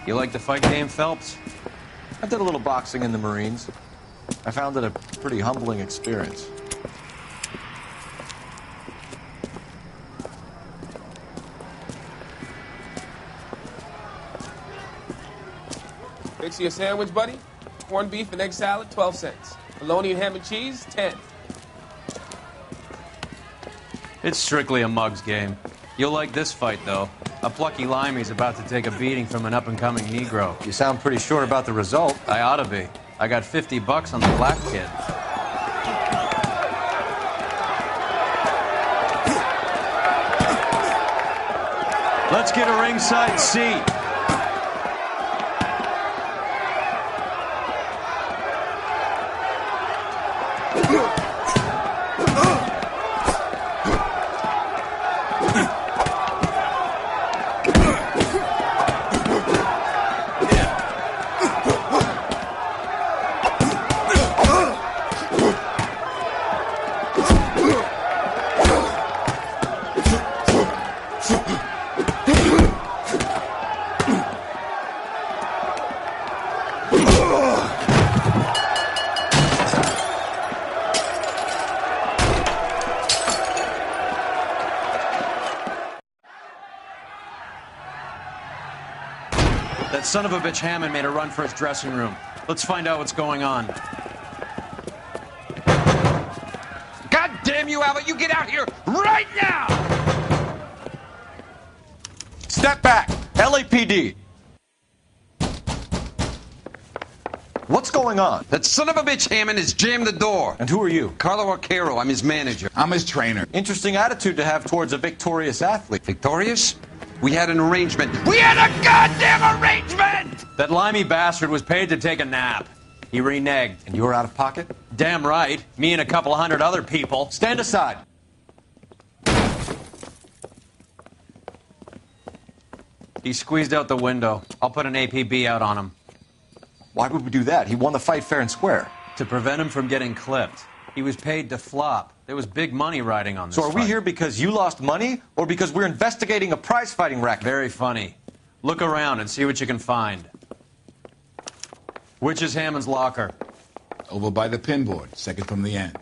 You like the fight game, Phelps? I did a little boxing in the Marines. I found it a pretty humbling experience. Fix you a sandwich, buddy? Corned beef and egg salad, 12 cents. Bologna and ham and cheese, 10. It's strictly a mug's game. You'll like this fight, though. A plucky limey's about to take a beating from an up-and-coming Negro. You sound pretty sure about the result. I ought to be. I got $50 on the black kid. Let's get a ringside seat. That son of a bitch Hammond made a run for his dressing room. Let's find out what's going on. God damn you, Albert! You get out here right now! Step back! LAPD! What's going on? That son of a bitch Hammond has jammed the door. And who are you? Carlo Arcaro, I'm his manager. I'm his trainer. Interesting attitude to have towards a victorious athlete. Victorious? We had an arrangement. We had a goddamn arrangement! That limey bastard was paid to take a nap. He reneged. And you were out of pocket? Damn right. Me and a couple of hundred other people. Stand aside. He squeezed out the window. I'll put an APB out on him. Why would we do that? He won the fight fair and square. To prevent him from getting clipped. He was paid to flop. There was big money riding on this So are we fight. here because you lost money or because we're investigating a prize-fighting racket? Very funny. Look around and see what you can find. Which is Hammond's locker? Over by the pinboard, second from the end.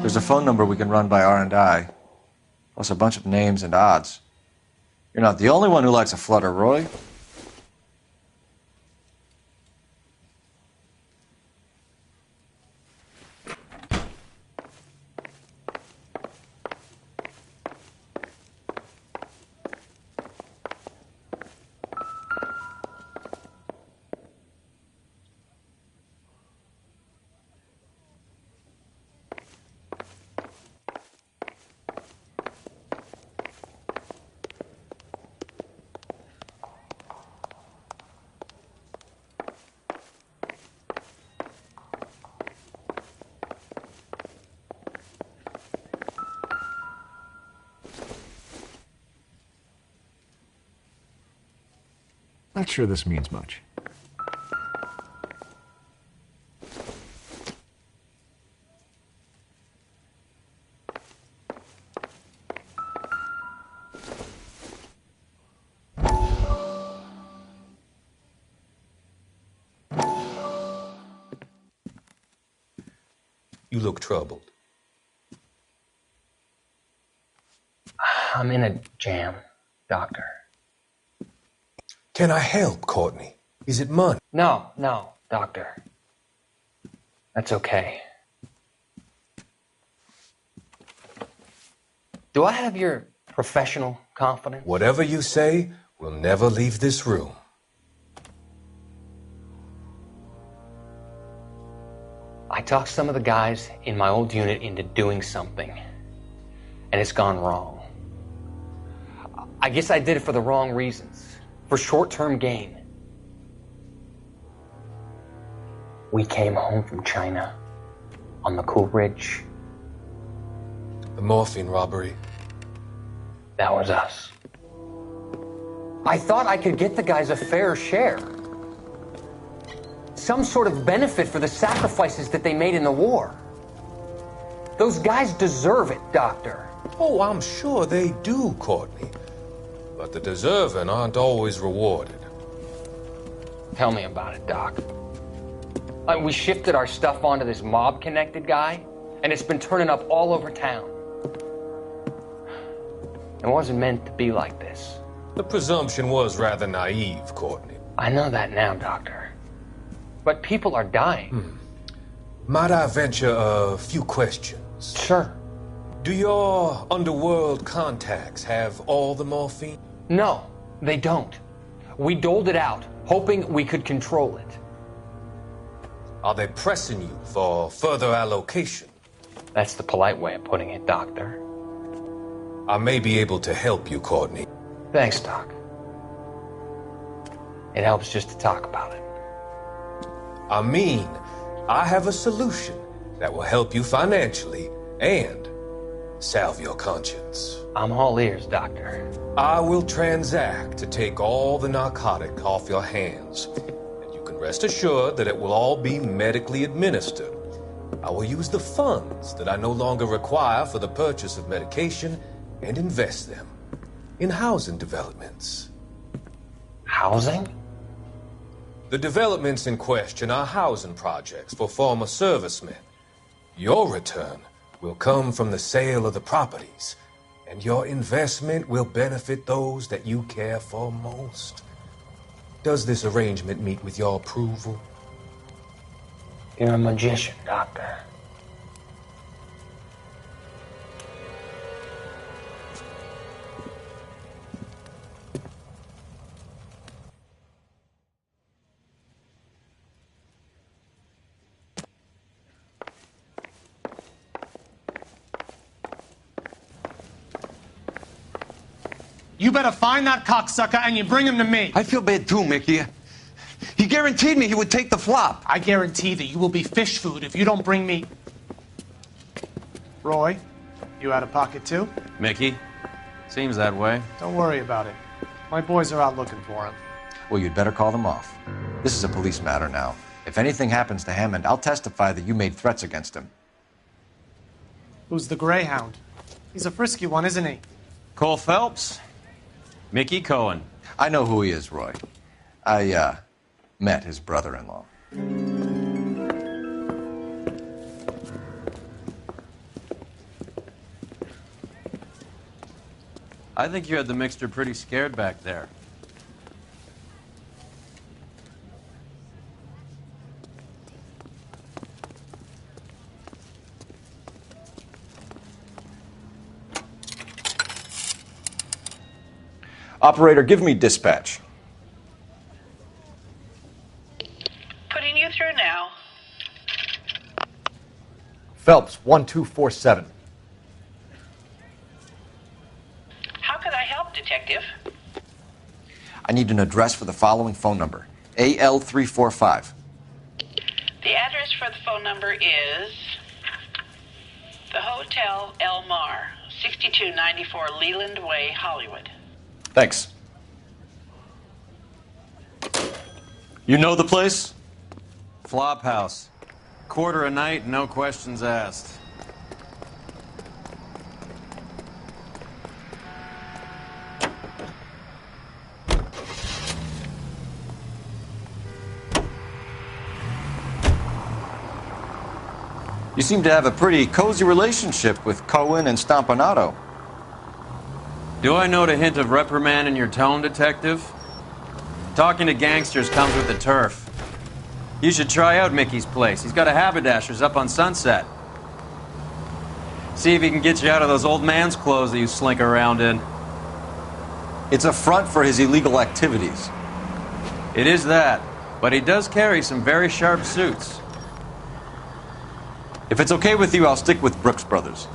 There's a phone number we can run by R&I, plus a bunch of names and odds. You're not the only one who likes a flutter, Roy. Not sure this means much. You look troubled. I'm in a jam, Doctor. Can I help, Courtney? Is it money? No, Doctor. That's okay. Do I have your professional confidence? Whatever you say, we'll never leave this room. I talked some of the guys in my old unit into doing something, and it's gone wrong. I guess I did it for the wrong reasons. For short-term gain. We came home from China on the Cool Ridge. The morphine robbery. That was us. I thought I could get the guys a fair share. Some sort of benefit for the sacrifices that they made in the war. Those guys deserve it, Doctor. Oh, I'm sure they do, Courtney. But the deserving aren't always rewarded. Tell me about it, Doc. We shifted our stuff onto this mob-connected guy, and it's been turning up all over town. It wasn't meant to be like this. The presumption was rather naive, Courtney. I know that now, Doctor. But people are dying. Might I venture a few questions? Sure. Do your underworld contacts have all the morphine? No, they don't. We doled it out, hoping we could control it. Are they pressing you for further allocation? That's the polite way of putting it, Doctor. I may be able to help you, Courtney. Thanks, Doc. It helps just to talk about it. I mean, I have a solution that will help you financially and salve your conscience. I'm all ears, Doctor. I will transact to take all the narcotic off your hands, and you can rest assured that it will all be medically administered. I will use the funds that I no longer require for the purchase of medication and invest them in housing developments. Housing? The developments in question are housing projects for former servicemen. Your return will come from the sale of the properties, and your investment will benefit those that you care for most. Does this arrangement meet with your approval? You're a magician, Doctor. You better find that cocksucker and you bring him to me. I feel bad too, Mickey. He guaranteed me he would take the flop. I guarantee that you will be fish food if you don't bring me... Roy, you out of pocket too? Mickey? Seems that way. Don't worry about it. My boys are out looking for him. Well, you'd better call them off. This is a police matter now. If anything happens to Hammond, I'll testify that you made threats against him. Who's the Greyhound? He's a frisky one, isn't he? Cole Phelps? Mickey Cohen. I know who he is, Roy. I, met his brother-in-law. I think you had the mixture pretty scared back there. Operator, give me dispatch. Putting you through now. Phelps, 1247. How could I help, Detective? I need an address for the following phone number. AL345. The address for the phone number is the Hotel El Mar, 6294 Leland Way, Hollywood. Thanks. You know the place? Flop house. Quarter a night, no questions asked. You seem to have a pretty cozy relationship with Cohen and Stompanato. Do I note a hint of reprimand in your tone, Detective? Talking to gangsters comes with the turf. You should try out Mickey's place. He's got a haberdasher's up on Sunset. See if he can get you out of those old man's clothes that you slink around in. It's a front for his illegal activities. It is that, but he does carry some very sharp suits. If it's okay with you, I'll stick with Brooks Brothers.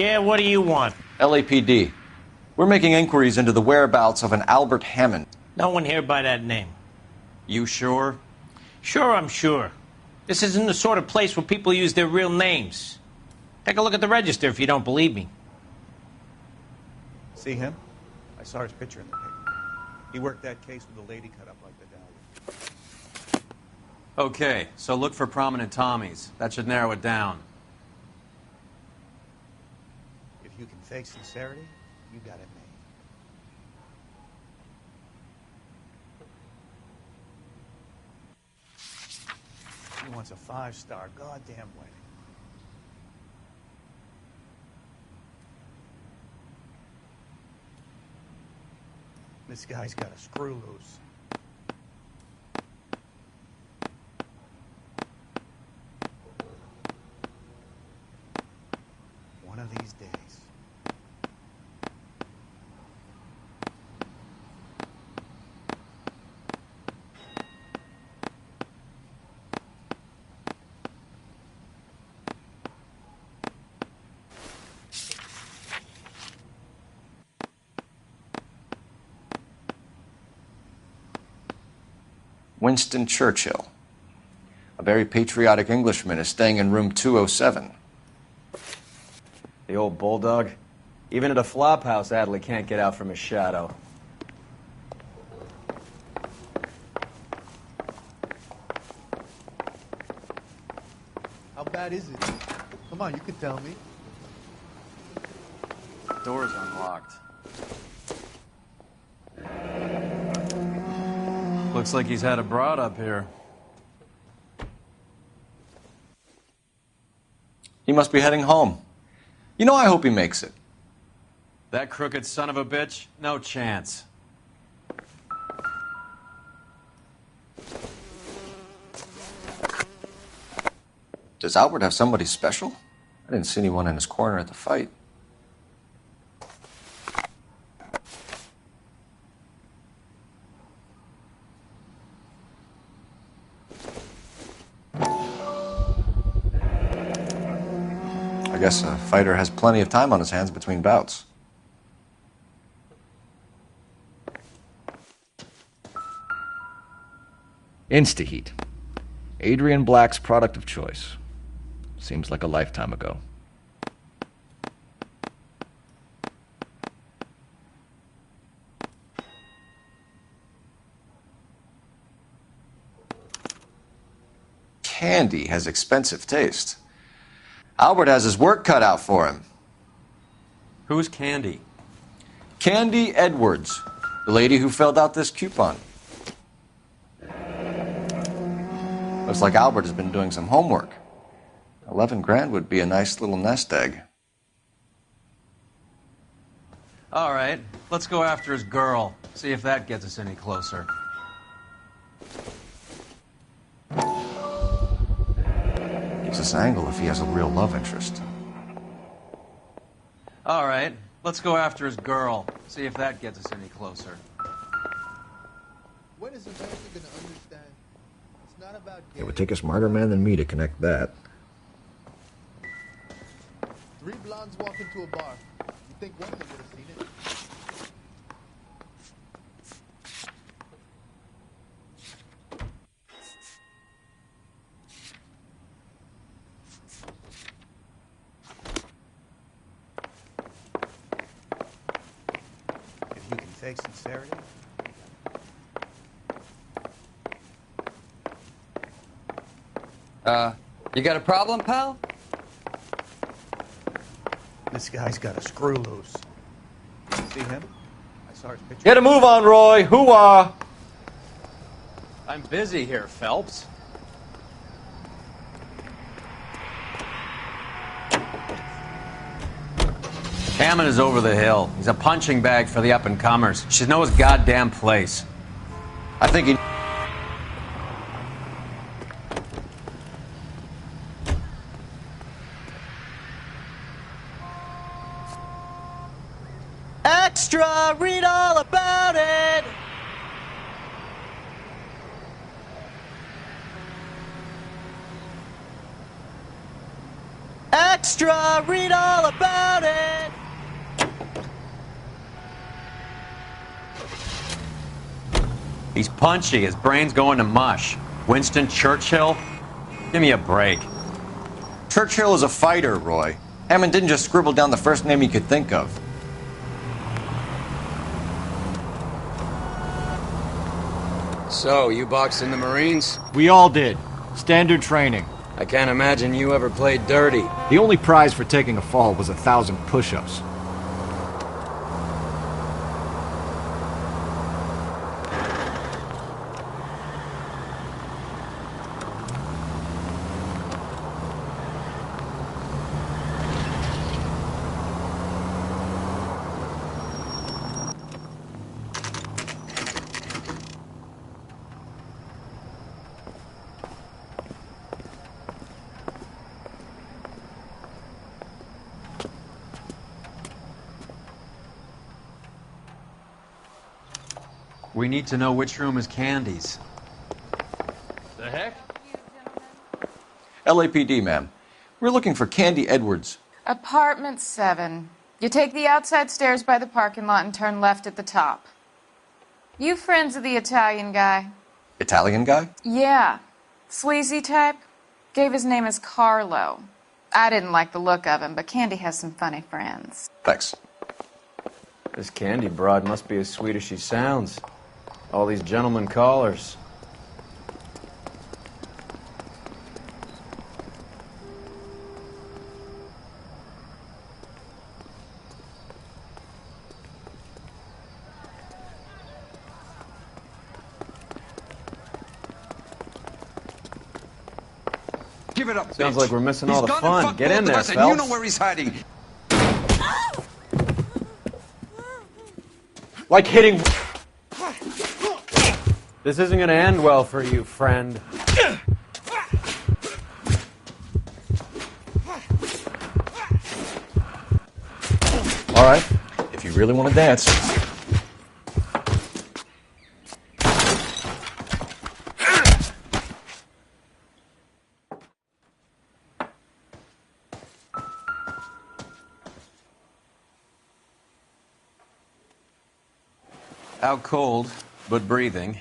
Yeah, what do you want? LAPD. We're making inquiries into the whereabouts of an Albert Hammond. No one here by that name. You sure? Sure, I'm sure. This isn't the sort of place where people use their real names. Take a look at the register if you don't believe me. See him? I saw his picture in the paper. He worked that case with a lady cut up like the dowry. Okay, so look for prominent Tommies. That should narrow it down. If you can fake sincerity, you got it made. He wants a 5-star goddamn wedding. This guy's got a screw loose. One of these days. Winston Churchill. A very patriotic Englishman is staying in room 207. The old bulldog. Even at a flop house, Adley can't get out from his shadow. How bad is it? Come on, you can tell me. Door's unlocked. Looks like he's had a broad up here. He must be heading home. You know, I hope he makes it. That crooked son of a bitch? No chance. Does Albert have somebody special? I didn't see anyone in his corner at the fight. I guess a fighter has plenty of time on his hands between bouts. Instaheat. Adrian Black's product of choice. Seems like a lifetime ago. Candy has expensive taste. Albert has his work cut out for him. Who's Candy? Candy Edwards, the lady who filled out this coupon. Looks like Albert has been doing some homework. 11 grand would be a nice little nest egg. All right, let's go after his girl. See if that gets us any closer. Gives us an angle if he has a real love interest. All right, let's go after his girl. See if that gets us any closer. When is America going to understand? It's not about It would take a smarter man than me to connect that. 3 blondes walk into a bar. You think one of them would have seen it? If you can fake sincerity, You got a problem, pal? this guy's got a screw loose. See him? I saw his picture. Get a move on, Roy. Hoo-ah! I'm busy here, Phelps. Hammond is over the hill. He's a punching bag for the up-and-comers. Should know his goddamn place. I think he... Extra! Read all about it! Extra! Read all about it! He's punchy. His brain's going to mush. Winston Churchill? Give me a break. Churchill is a fighter, Roy. Hammond didn't just scribble down the first name he could think of. So, you boxed in the Marines? We all did. Standard training. I can't imagine you ever played dirty. The only prize for taking a fall was 1,000 push-ups. We need to know which room is Candy's. The heck? LAPD, ma'am. We're looking for Candy Edwards. Apartment 7. You take the outside stairs by the parking lot and turn left at the top. You friends of the Italian guy? Italian guy? Yeah. Sleazy type. Gave his name as Carlo. I didn't like the look of him, but Candy has some funny friends. Thanks. This Candy broad must be as sweet as she sounds. All these gentlemen callers. Give it up, Sounds bitch. like we're missing He's all the gone and fun. fucked Get in both of there, us, and you Phelps. know where he's hiding. Like hitting... This isn't gonna end well for you, friend. All right, if you really want to dance. Out cold, but breathing.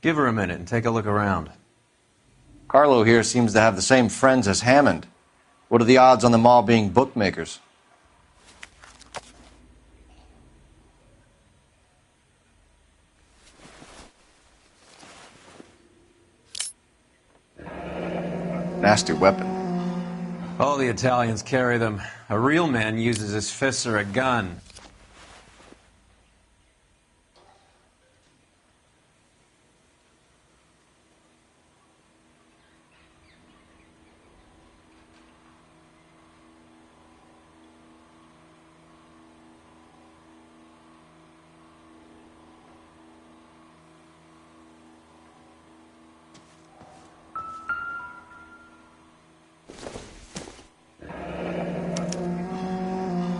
Give her a minute and take a look around. Carlo here seems to have the same friends as Hammond. What are the odds on them all being bookmakers? Nasty weapon. All the Italians carry them. A real man uses his fists or a gun.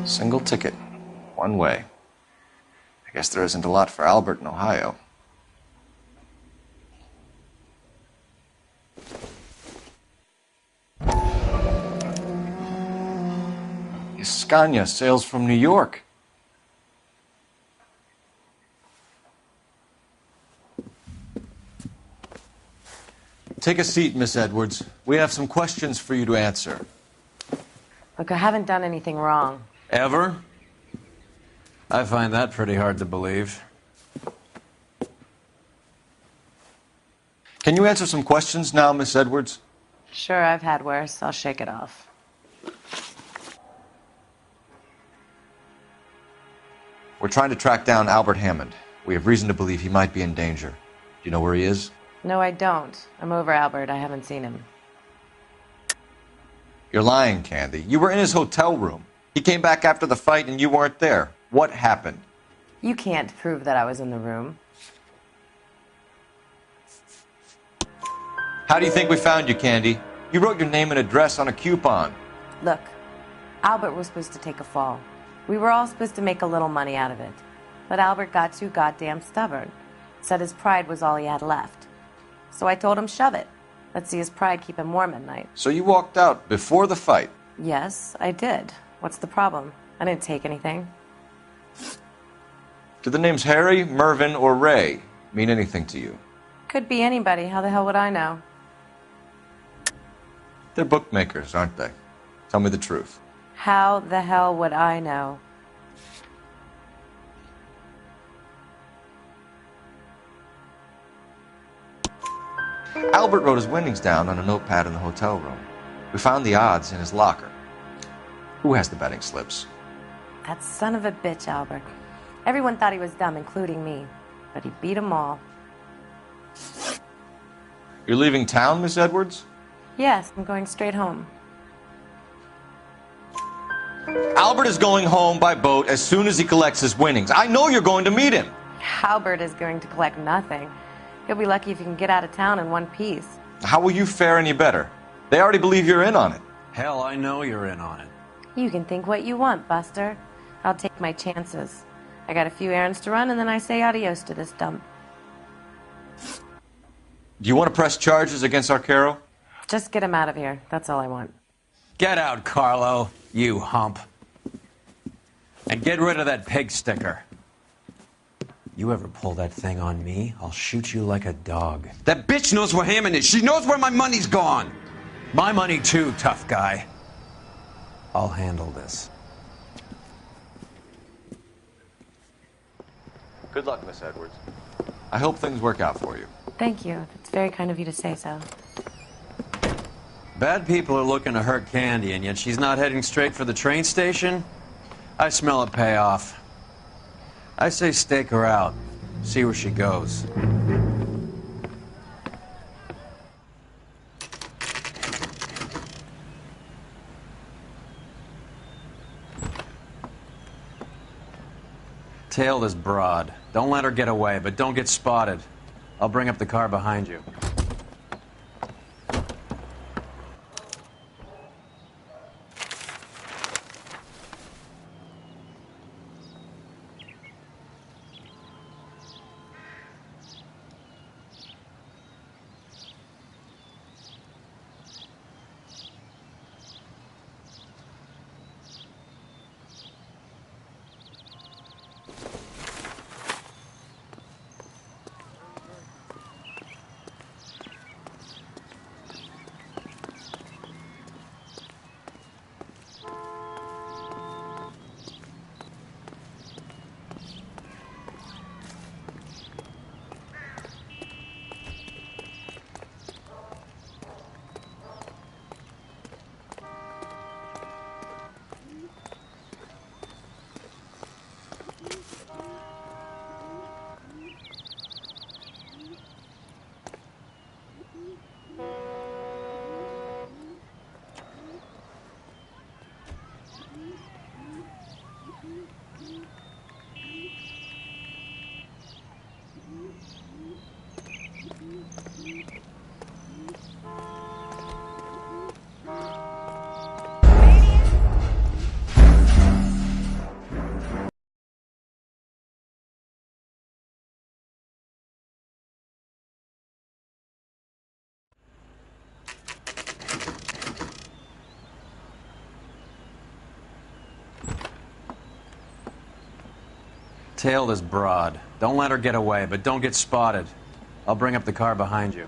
Single ticket. One way. I guess there isn't a lot for Albert in Ohio. Scania sails from New York. Take a seat, Miss Edwards. We have some questions for you to answer. Look, I haven't done anything wrong. Ever? I find that pretty hard to believe. Can you answer some questions now, Miss Edwards? Sure, I've had worse. I'll shake it off. We're trying to track down Albert Hammond. We have reason to believe he might be in danger. Do you know where he is? No, I don't. I'm over Albert. I haven't seen him. You're lying, Candy. You were in his hotel room. He came back after the fight and you weren't there. What happened? You can't prove that I was in the room. How do you think we found you, Candy? You wrote your name and address on a coupon. Look, Albert was supposed to take a fall. We were all supposed to make a little money out of it. But Albert got too goddamn stubborn. Said his pride was all he had left. So I told him, shove it. Let's see his pride keep him warm at night. So you walked out before the fight. Yes, I did. What's the problem? I didn't take anything. Do the names Harry, Mervyn, or Ray mean anything to you? Could be anybody. How the hell would I know? They're bookmakers, aren't they? Tell me the truth. How the hell would I know? Albert wrote his winnings down on a notepad in the hotel room. We found the odds in his locker. Who has the betting slips? That son of a bitch, Albert. Everyone thought he was dumb, including me. But he beat them all. You're leaving town, Miss Edwards? Yes, I'm going straight home. Albert is going home by boat as soon as he collects his winnings. I know you're going to meet him. Albert is going to collect nothing. He'll be lucky if he can get out of town in one piece. How will you fare any better? They already believe you're in on it. Hell, I know you're in on it. You can think what you want, Buster. I'll take my chances. I got a few errands to run, and then I say adios to this dump. Do you want to press charges against Arcaro? Just get him out of here. That's all I want. Get out, Carlo, you hump. And get rid of that pig sticker. You ever pull that thing on me, I'll shoot you like a dog. That bitch knows where Hammond is. She knows where my money's gone. My money too, tough guy. I'll handle this. Good luck, Miss Edwards. I hope things work out for you. Thank you. It's very kind of you to say so. Bad people are looking to hurt Candy, and yet she's not heading straight for the train station? I smell a payoff. I say stake her out. See where she goes. Tail this broad. Don't let her get away, but don't get spotted. I'll bring up the car behind you. Tail this broad. Don't let her get away, but don't get spotted. I'll bring up the car behind you.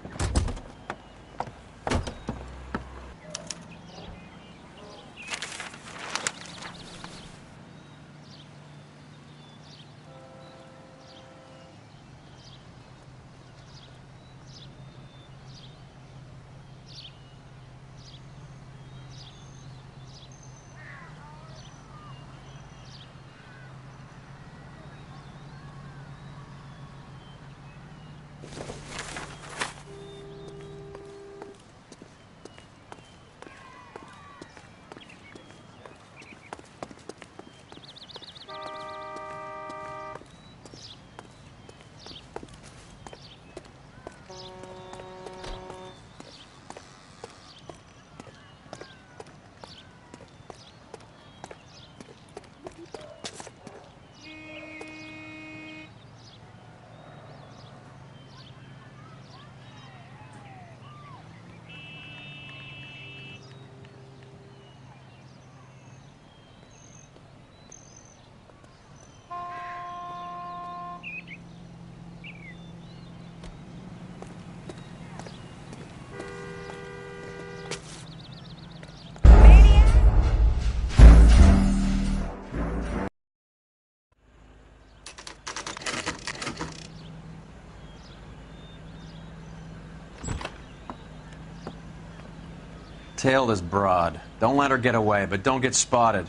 Tail this broad. Don't let her get away, but don't get spotted.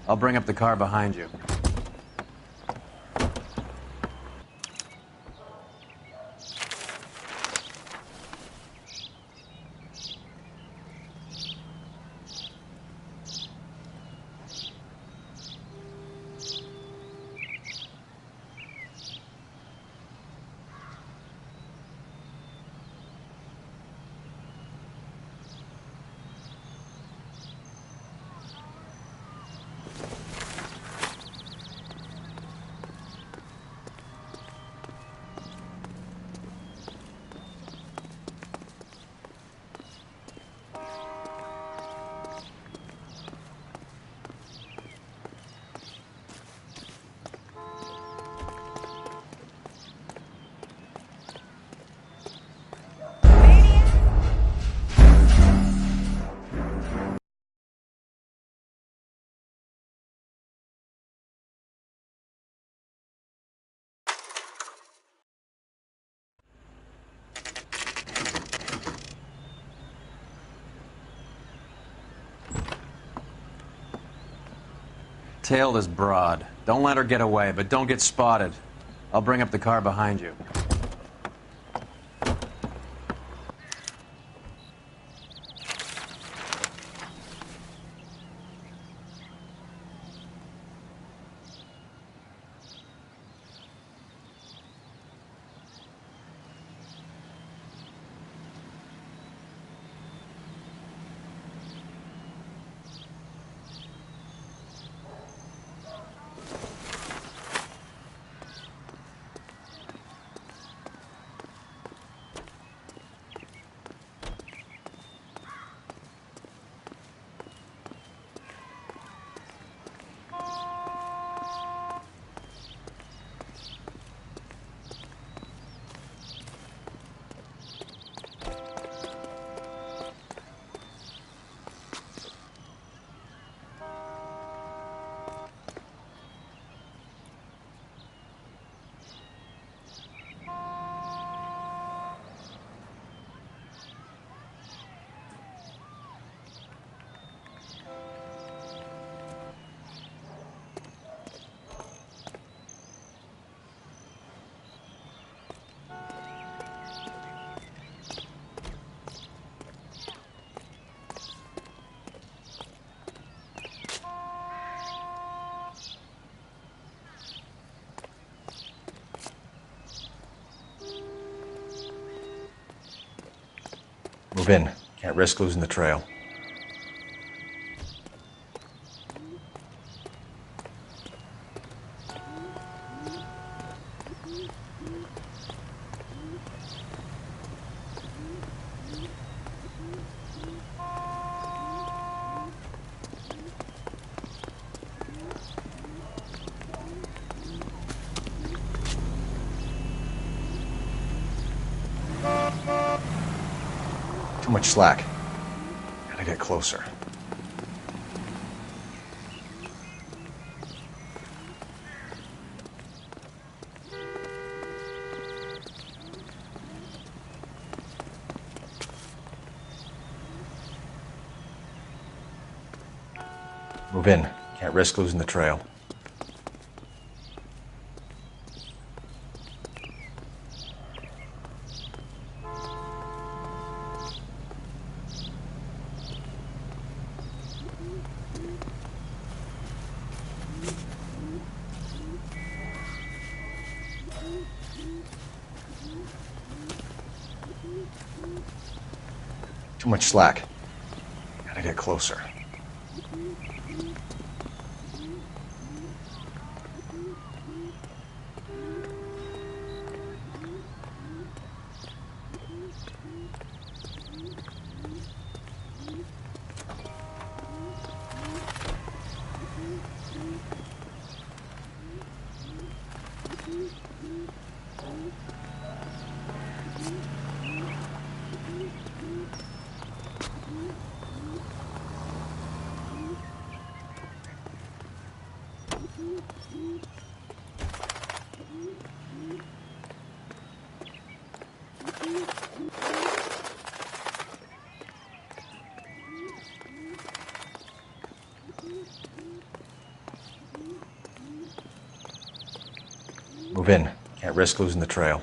I'll bring up the car behind you. Tail this broad. Don't let her get away, but don't get spotted. I'll bring up the car behind you. Move in. Can't risk losing the trail. Too much slack. Gotta get closer. Move in. Can't risk losing the trail. Too much slack. Gotta get closer. Move in. Can't risk losing the trail.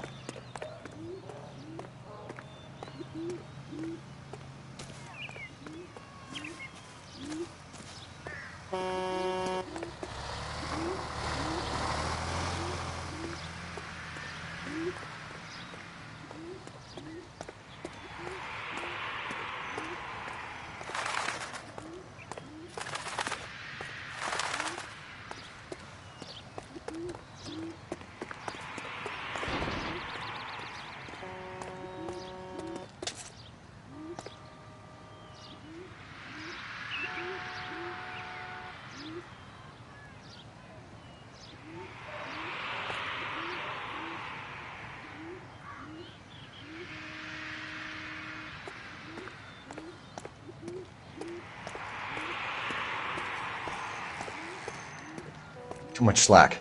Too much slack.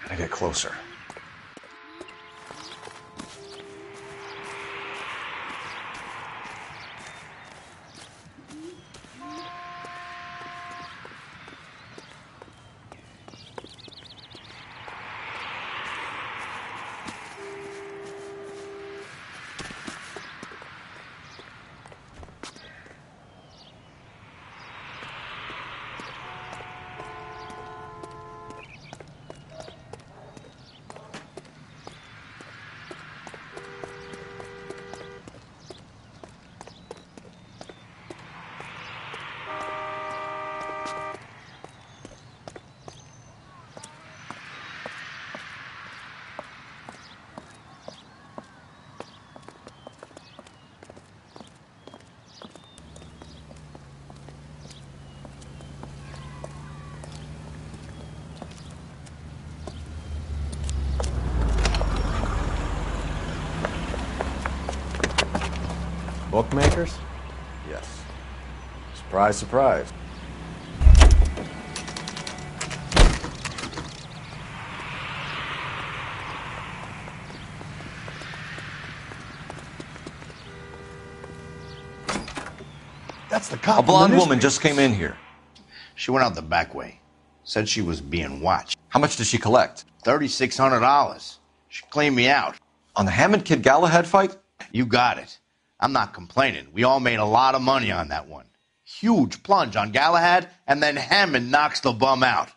Gotta get closer. Bookmakers? Yes. Surprise, surprise. That's the cop. A blonde woman just came in here. She went out the back way. Said she was being watched. How much did she collect? $3,600. She cleaned me out. On the Hammond Kid Galahad fight? You got it. I'm not complaining. We all made a lot of money on that one. Huge plunge on Galahad, and then Hammond knocks the bum out.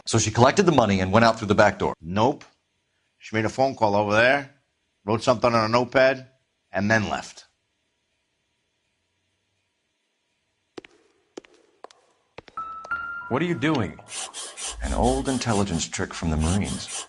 So she collected the money and went out through the back door? Nope. She made a phone call over there, wrote something on a notepad, and then left. What are you doing? An old intelligence trick from the Marines.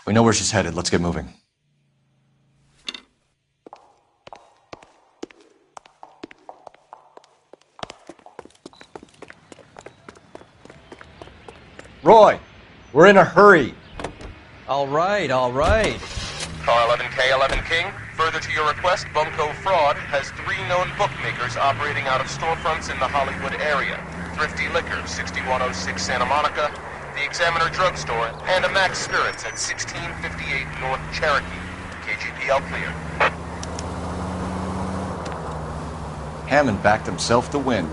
We know where she's headed. Let's get moving. Roy, we're in a hurry. All right, all right. Car 11K, 11 King. Further to your request, Bunko Fraud has 3 known bookmakers operating out of storefronts in the Hollywood area. Thrifty Liquor, 6106 Santa Monica, the Examiner Drugstore, and a Max Spirits at 1658 North Cherokee. KGPL clear. Hammond backed himself to win.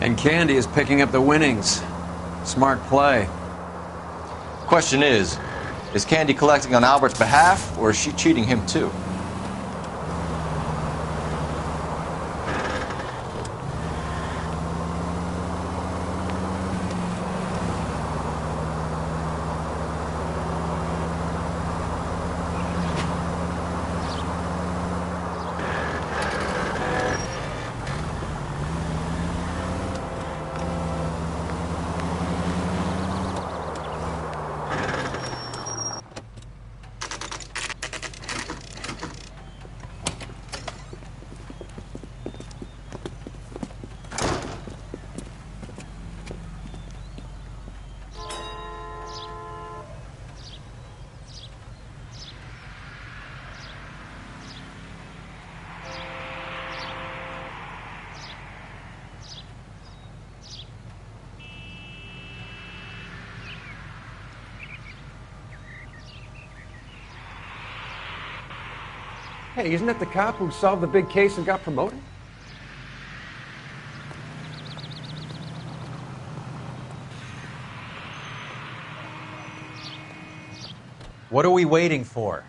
And Candy is picking up the winnings. Smart play. Question is Candy collecting on Albert's behalf, or is she cheating him too? Hey, isn't that the cop who solved the big case and got promoted? What are we waiting for?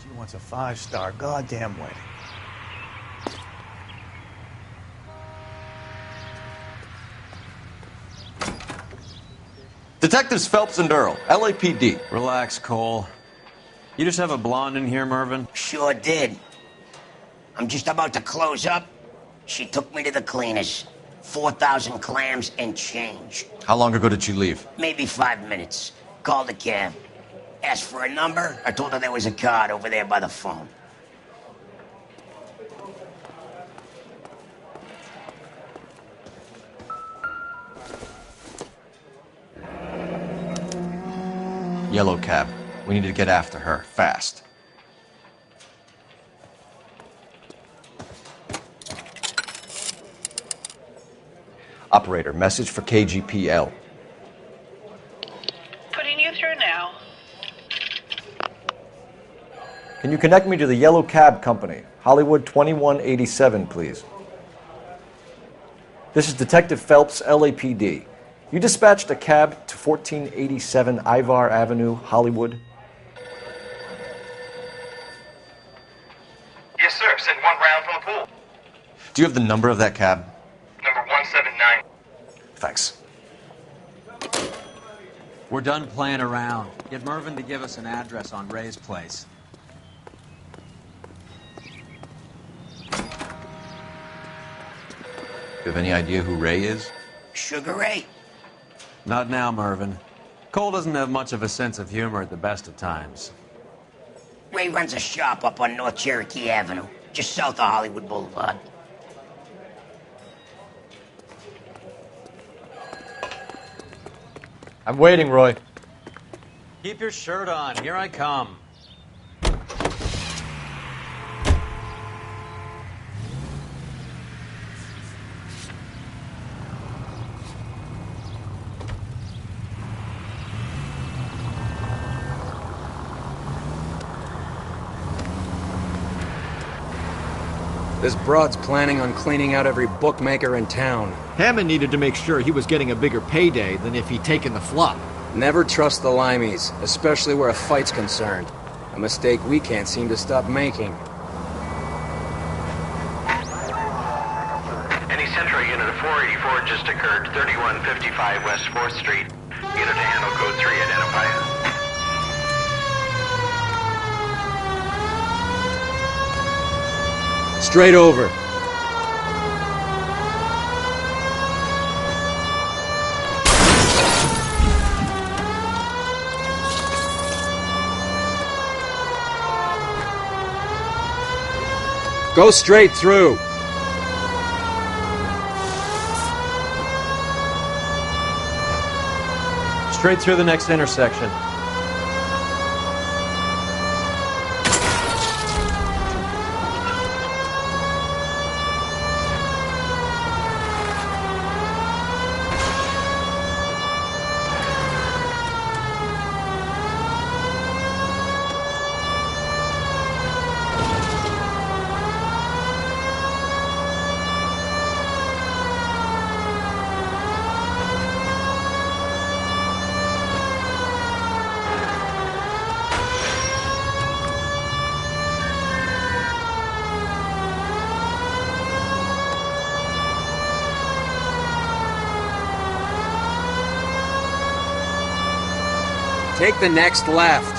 She wants a 5-star goddamn wedding. Detectives Phelps and Earl, LAPD. Relax, Cole. You just have a blonde in here, Mervyn? Sure did. I'm just about to close up. She took me to the cleaners. 4,000 clams and change. How long ago did she leave? Maybe 5 minutes. Called a cab. Asked for a number. I told her there was a card over there by the phone. Yellow cab. We need to get after her, fast. Operator, message for KGPL. Putting you through now. Can you connect me to the Yellow Cab Company? Hollywood 2187, please. This is Detective Phelps, LAPD. You dispatched a cab to 1487 Ivar Avenue, Hollywood. Yes, sir. Send one round from the pool. Do you have the number of that cab? Number 179. Thanks. We're done playing around. Get Mervyn to give us an address on Ray's place. You have any idea who Ray is? Sugar Ray? Not now, Mervyn. Cole doesn't have much of a sense of humor at the best of times. Ray runs a shop up on North Cherokee Avenue, just south of Hollywood Boulevard. I'm waiting, Roy. Keep your shirt on. Here I come. This broad's planning on cleaning out every bookmaker in town. Hammond needed to make sure he was getting a bigger payday than if he'd taken the flop. Never trust the limeys, especially where a fight's concerned. A mistake we can't seem to stop making. Any Central unit of 484 just occurred. 3155 West 4th Street. Unit to handle code 3, identify. Straight over. Go straight through. Straight through the next intersection. Take the next left.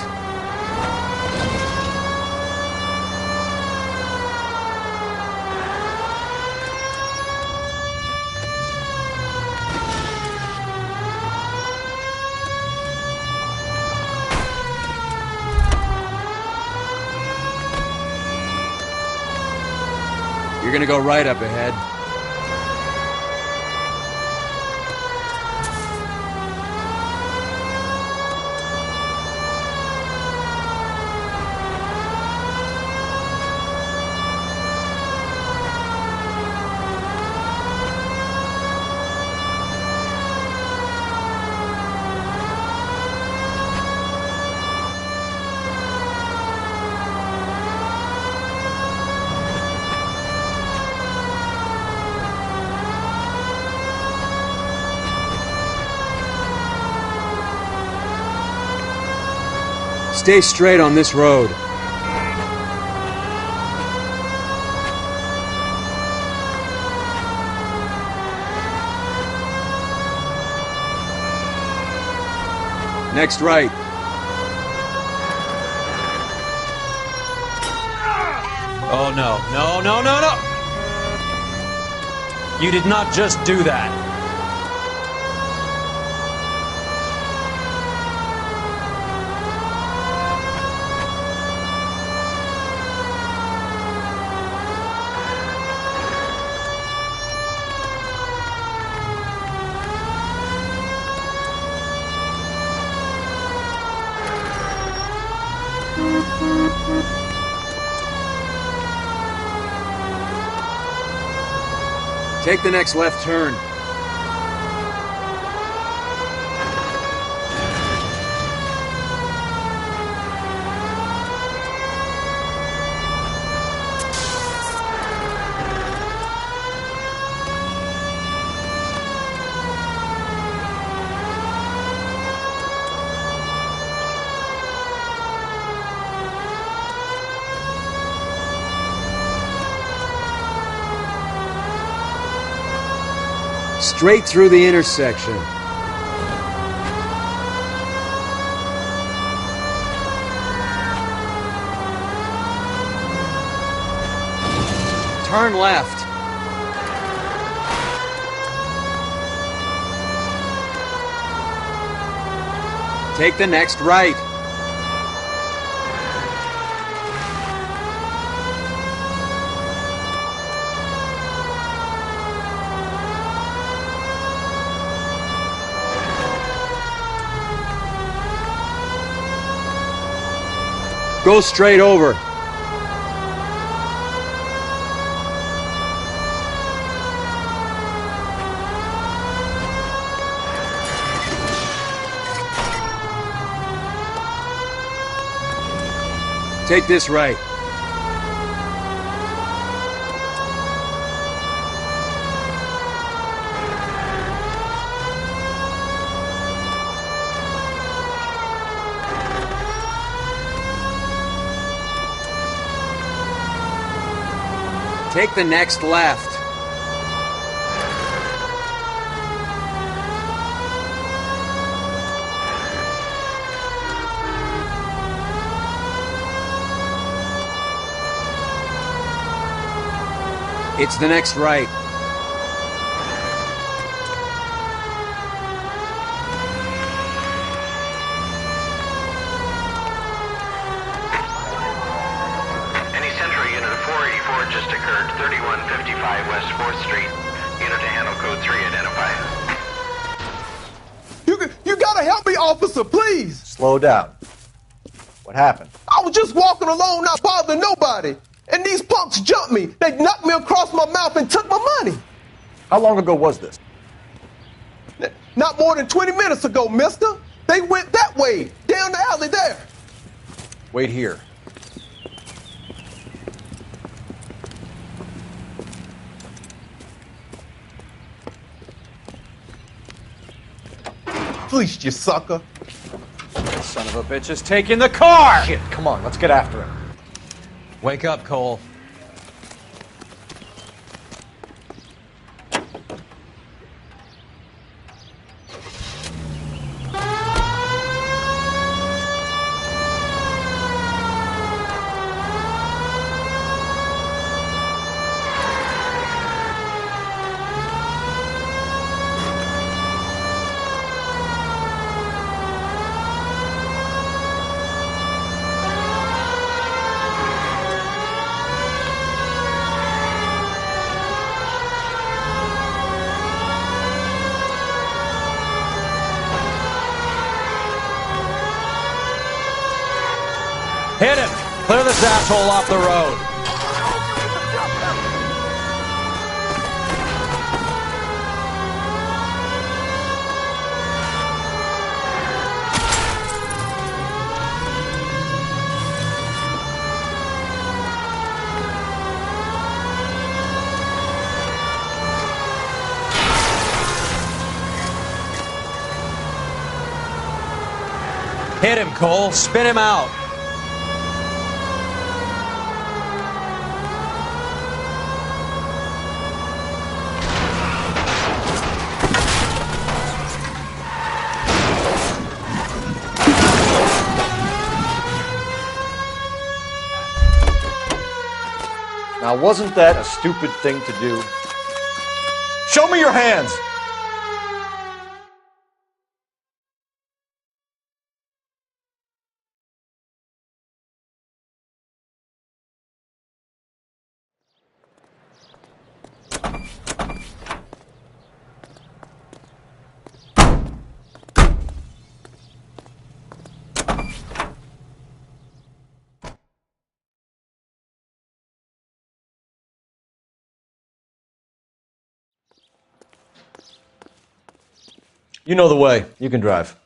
You're gonna go right up ahead. Stay straight on this road. Next right. Oh, no. No, no, no, no! You did not just do that. Take the next left turn. Straight through the intersection. Turn left. Take the next right. Go straight over. Take this right. Take the next left. It's the next right. Any Central unit of 484 just occurred, 3155 West 4th Street. Unit to handle code 3, identify. You gotta help me, officer, please. Slow down. What happened? I was just walking along, not bothering nobody. And these punks jumped me. They knocked me across my mouth and took my money. How long ago was this? Not more than 20 minutes ago, mister. They went that way, down the alley there. Wait here. Fleeced you, sucker. Son of a bitch is taking the car! Shit, come on, let's get after him. Wake up, Cole. Hit him! Clear this asshole off the road. Hit him, Cole. Spin him out. Now, wasn't that a stupid thing to do? Show me your hands! You know the way. You can drive.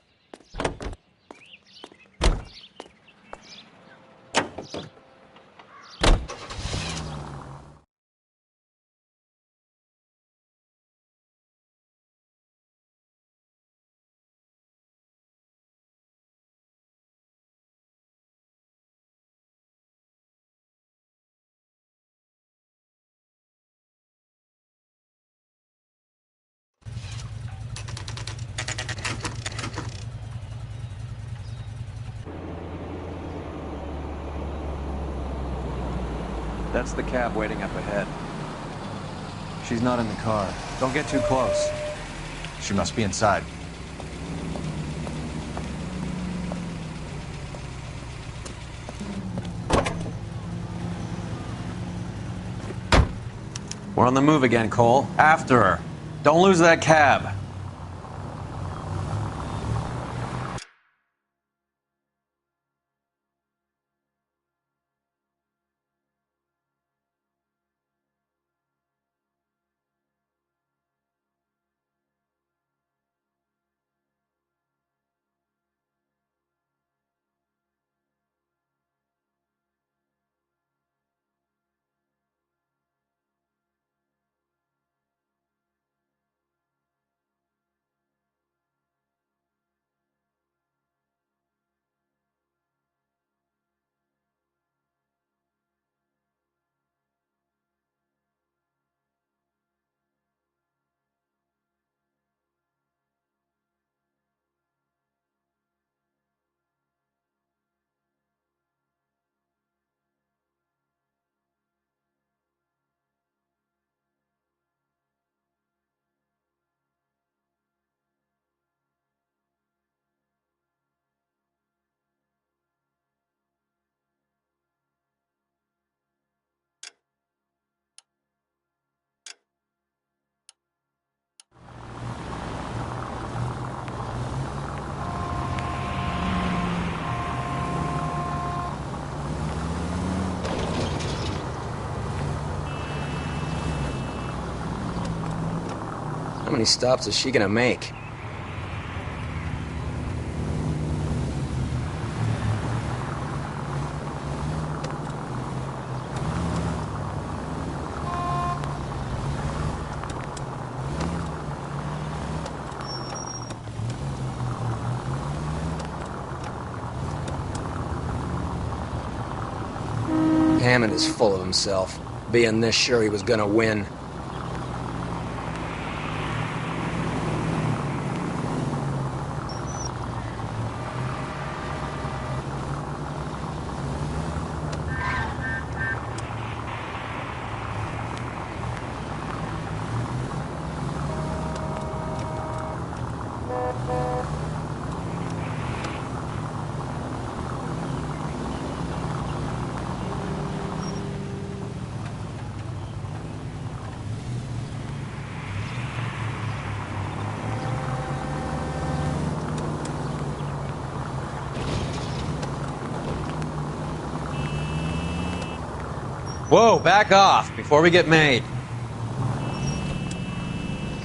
That's the cab waiting up ahead. She's not in the car. Don't get too close. She must be inside. We're on the move again, Cole. After her. Don't lose that cab. How many stops is she gonna make? Hammond is full of himself, being this sure he was gonna win. Whoa, back off before we get made.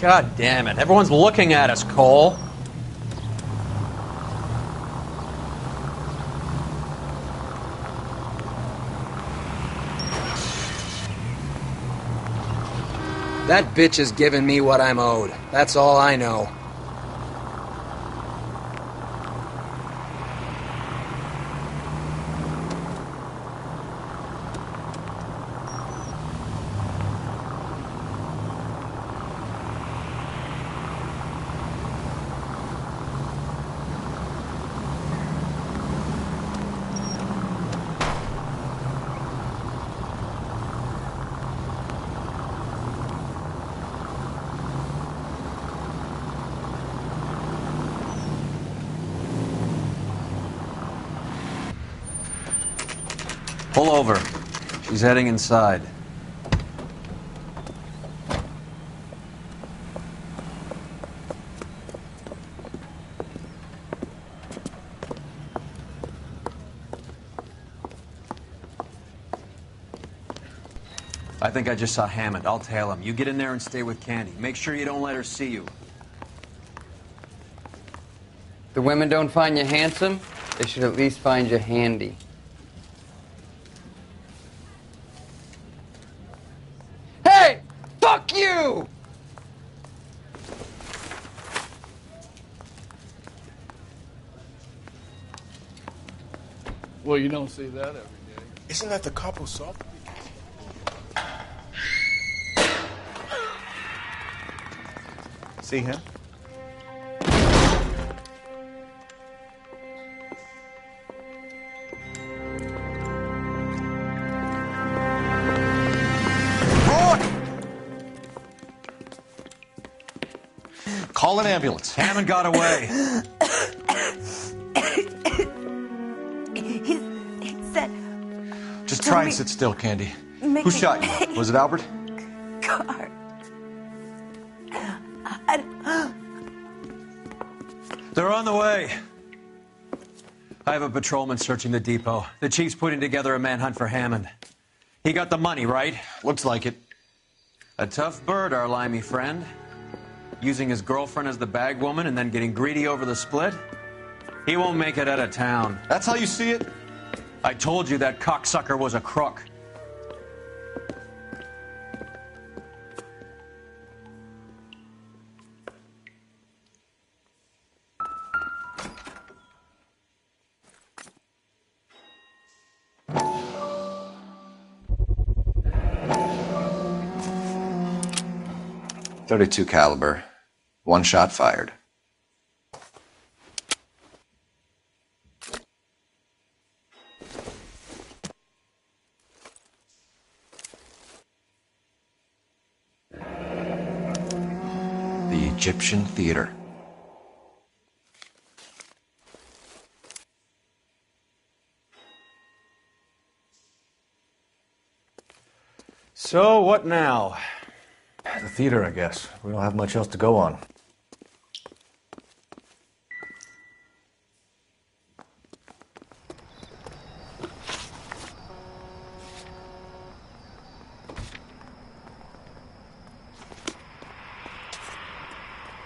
God damn it. Everyone's looking at us, Cole. That bitch is giving me what I'm owed. That's all I know. Pull over. She's heading inside. I think I just saw Hammond. I'll tail him. You get in there and stay with Candy. Make sure you don't let her see you. The women don't find you handsome, they should at least find you handy. Hey! Fuck you! Well, you don't see that every day. Isn't that the couple salt? See him? Call an ambulance. Hammond got away. He said... Just try and sit still, Candy. Who shot you? Was it Albert? Car. They're on the way. I have a patrolman searching the depot. The chief's putting together a manhunt for Hammond. He got the money, right? Looks like it. A tough bird, our limey friend. Using his girlfriend as the bag woman and then getting greedy over the split. He won't make it out of town. That's how you see it? I told you that cocksucker was a crook. .32 caliber. One shot fired. The Egyptian Theater. So, what now? The theater, I guess. We don't have much else to go on.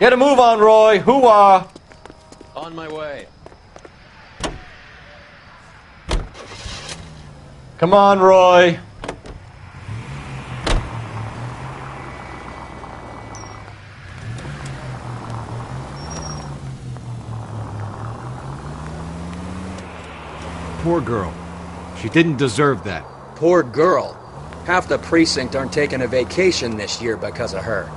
Get a move on, Roy. Hoo-ah! On my way. Come on, Roy. Poor girl. She didn't deserve that. Poor girl. Half the precinct aren't taking a vacation this year because of her.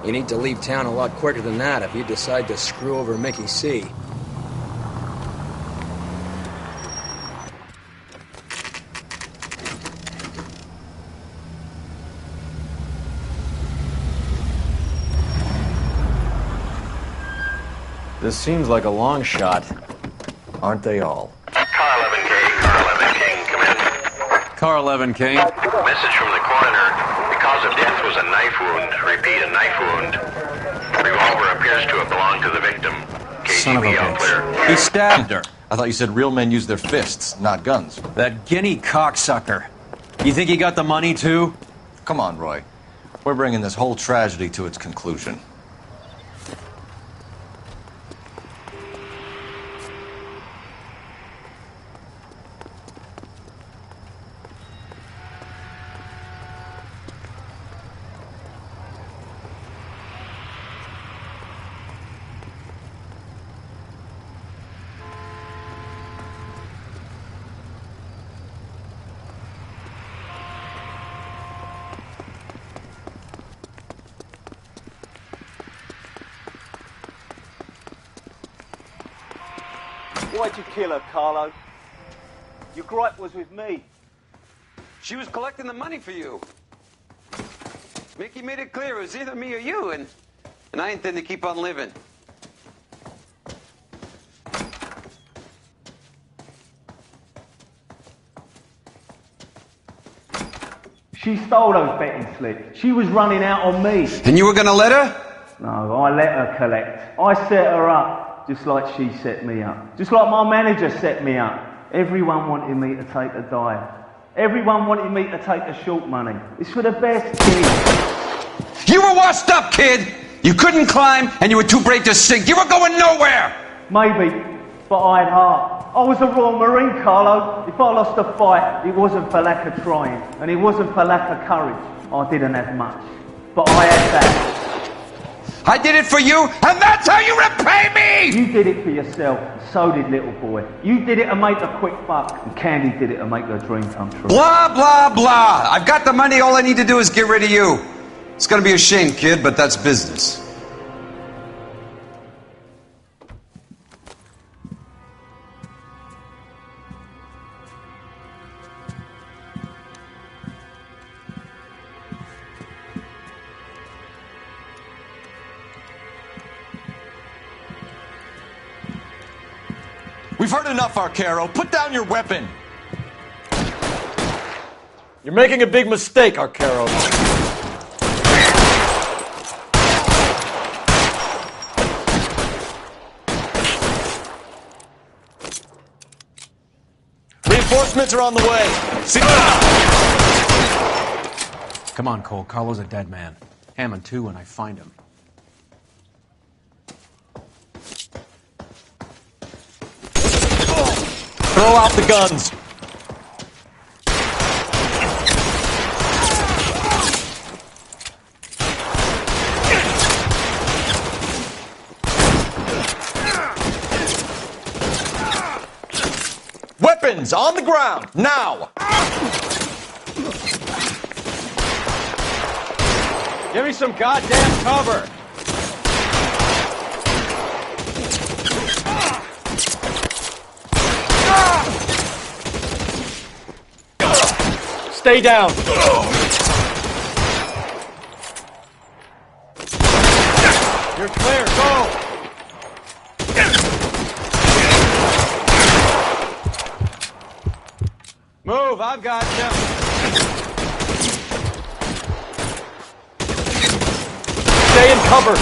You need to leave town a lot quicker than that if you decide to screw over Mickey C. This seems like a long shot. Aren't they all? Car 11K, Car 11 King, come in. Car 11 King. Message from the coroner. The cause of death was a knife wound. Repeat, a knife wound. Revolver appears to have belonged to the victim. Son of a KGB all clear. bitch. He stabbed her. I thought you said real men use their fists, not guns. That guinea cocksucker. You think he got the money, too? Come on, Roy. We're bringing this whole tragedy to its conclusion. Why'd you kill her, Carlo? Your gripe was with me. She was collecting the money for you. Mickey made it clear it was either me or you, and I intend to keep on living. She stole those betting slips. She was running out on me. And you were gonna let her? No, I let her collect. I set her up, just like she set me up. Just like my manager set me up. Everyone wanted me to take a dive. Everyone wanted me to take the short money. It's for the best, kid. You were washed up, kid! You couldn't climb, and you were too brave to sink. You were going nowhere! Maybe, but I had heart. I was a Royal Marine, Carlo. If I lost a fight, it wasn't for lack of trying, and it wasn't for lack of courage. I didn't have much, but I had that. I did it for you, and that's how you repay me! You did it for yourself, and so did little boy. You did it to make a quick buck, and Candy did it to make her dream come true. Blah, blah, blah. I've got the money. All I need to do is get rid of you. It's gonna be a shame, kid, but that's business. We've heard enough, Arcaro. Put down your weapon. You're making a big mistake, Arcaro. Reinforcements are on the way. See. Come on, Cole. Carlo's a dead man. Hammond, too, when I find him. Throw out the guns. Weapons on the ground, now! Give me some goddamn cover! Stay down. You're clear, go! Move, I've got you. Stay in cover.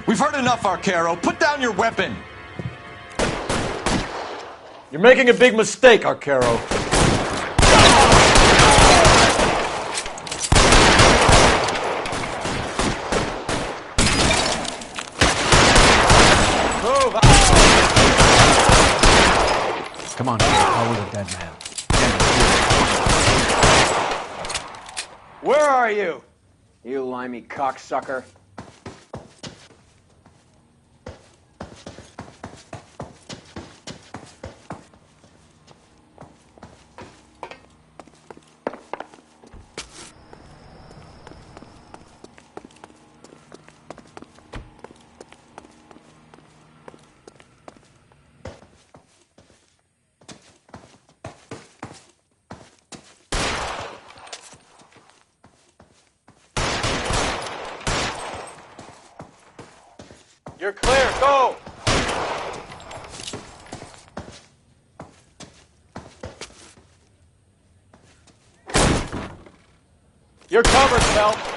We've heard enough, Arcaro. Put down your weapon. You're making a big mistake, Arcaro. Move! Come on, Carlo's a dead man. Where are you? You limey cocksucker. You're clear, go! You're covered, Phelps.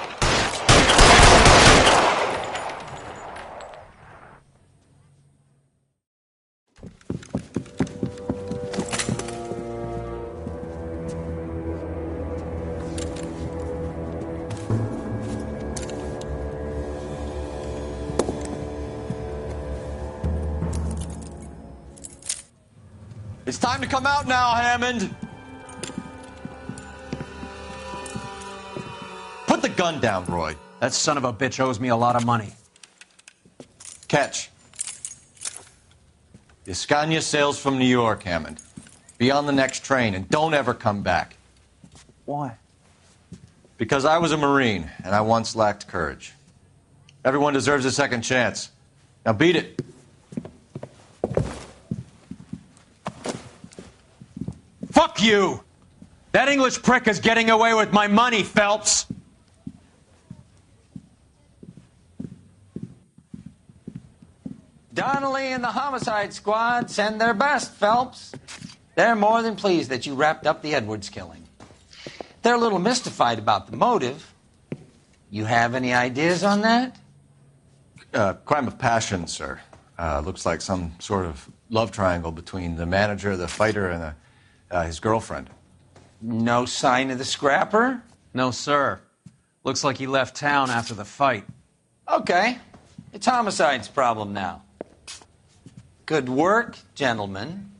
It's time to come out now, Hammond. Put the gun down, Roy. That son of a bitch owes me a lot of money. Catch. The Scania sails from New York, Hammond. Be on the next train and don't ever come back. Why? Because I was a Marine and I once lacked courage. Everyone deserves a second chance. Now beat it. Fuck you! That English prick is getting away with my money, Phelps! Donnelly and the homicide squad send their best, Phelps. They're more than pleased that you wrapped up the Edwards killing. They're a little mystified about the motive. You have any ideas on that? Crime of passion, sir. Looks like some sort of love triangle between the manager, the fighter, and his girlfriend. No sign of the scrapper? No, sir. Looks like he left town after the fight. Okay. It's homicide's problem now. Good work, gentlemen.